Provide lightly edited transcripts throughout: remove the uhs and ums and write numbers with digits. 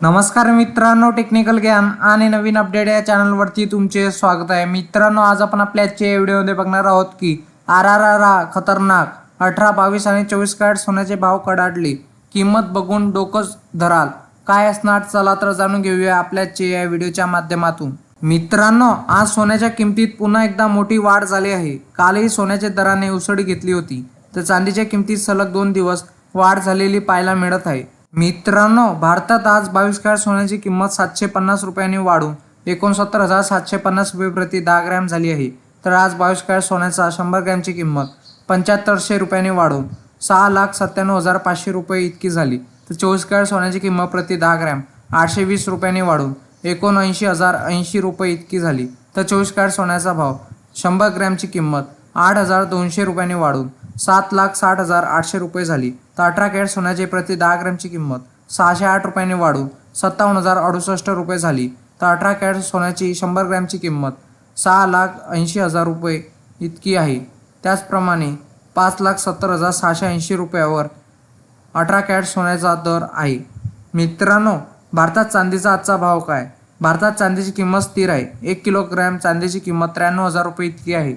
नमस्कार मित्रांनो, टेक्निकल ज्ञान आणि नवीन अपडेट या चॅनलवरती तुमचे स्वागत आहे. मित्रांनो, आज आपण आपल्या आजच्या व्हिडिओमध्ये बघणार आहोत की खतरनाक 18, 22 आणि 24 कॅरेट सोन्याचे भाव कडाडले. किंमत बघून डोकंच धराल. काय असणार, चला तर जाणून घेऊया आपल्या या व्हिडिओच्या माध्यमातून. मित्रांनो, आज सोन्याच्या किमतीत पुन्हा एकदा मोठी वाढ झाली आहे. कालही सोन्याच्या दराने उसळी घेतली होती, तर चांदीच्या किमतीत सलग 2 दिवस वाढ झालेली पाहायला मिळत आहे. मित्रांनो, भारतात आज 22 कॅरेट सोन्याची किंमत 750 रुपयांनी वाढून 69,750 रुपये प्रति 10 ग्रॅम झाली आहे. तर आज 22 कॅरेट सोन्याचा 100 ग्रॅमची किंमत 7500 रुपयांनी वाढून 6,97,500 रुपये इतकी झाली. तर 24 कॅरेट सोन्याची किंमत प्रति 10 ग्रॅम 820 रुपयांनी वाढून 79,080 रुपये इतकी झाली. तर 24 कॅरेट सोन्याचा भाव 100 ग्रॅमची किंमत 8,200 रुपयांनी वाढून 7,60,800 रुपये झाली. तर 18 कॅरेट सोन्याची प्रति 10 ग्रॅमची किंमत 608 रुपयांनी वाढून 57,068 रुपये झाली. तर 18 कॅरेट सोन्याची 100 ग्रॅमची किंमत 6,80,000 रुपये इतकी आहे. त्याचप्रमाणे 5,70,680 रुपयावर 18 कॅरेट सोन्याचा दर आहे. मित्रांनो, भारतात चांदीचा आजचा भाव काय? भारतात चांदीची किंमत स्थिर आहे. 1 किलोग्रॅम चांदीची किंमत 93,000 रुपये इतकी आहे.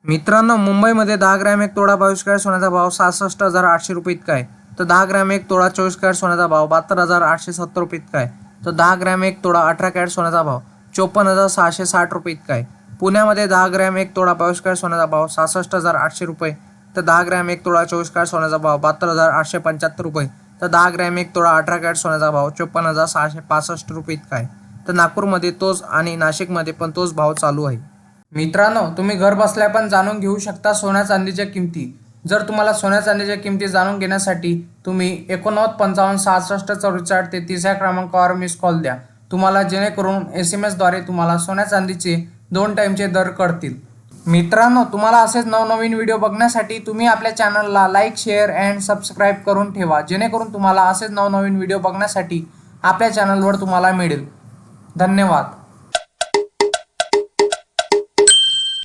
मित्रांनो, मुंबईमध्ये 10 ग्रॅम 1 तोळा 22 कॅरेट सोन्याचा भाव 66,800 रुपये इतका आहे. तर 10 ग्रॅम 1 तोळा 24 कॅरेट सोन्याचा भाव 72,870 रुपये इतका आहे. तर 10 ग्रॅम 1 तोळा 18 कॅरेट सोन्याचा भाव 54,660 रुपये इतका आहे. पुण्यामध्ये 10 ग्रॅम 1 तोळा 22 कॅरेट सोन्याचा भाव 66,800 रुपये. तर 10 ग्रॅम 1 तोळा 24 कॅरेट सोन्याचा भाव 72,875 रुपये. तर 10 ग्रॅम 1 तोळा 18 कॅरेट सोन्याचा भाव 54,665 रुपये इतका आहे. तर नागपूरमध्ये तोच आणि नाशिकमध्ये पण तोच भाव चालू आहे. मित्रांनो, तुम्ही घर बसल्या पण जाणून घेऊ शकता सोन्या चांदीच्या किमती. जर तुम्हाला सोन्या चांदीच्या किमती जाणून घेण्यासाठी तुम्ही 89 55 66 44 ते 30 या क्रमांकावर मिस कॉल द्या. तुम्हाला जेणेकरून SMS द्वारे तुम्हाला सोन्या चांदीचे 2 टाईमचे दर कळतील. मित्रांनो, तुम्हाला असेच नवनवीन व्हिडिओ बघण्यासाठी तुम्ही आपल्या चॅनलला लाईक, शेअर अँड सबस्क्राईब करून ठेवा, जेणेकरून तुम्हाला असेच नवनवीन व्हिडिओ बघण्यासाठी आपल्या चॅनलवर तुम्हाला मिळेल. धन्यवाद.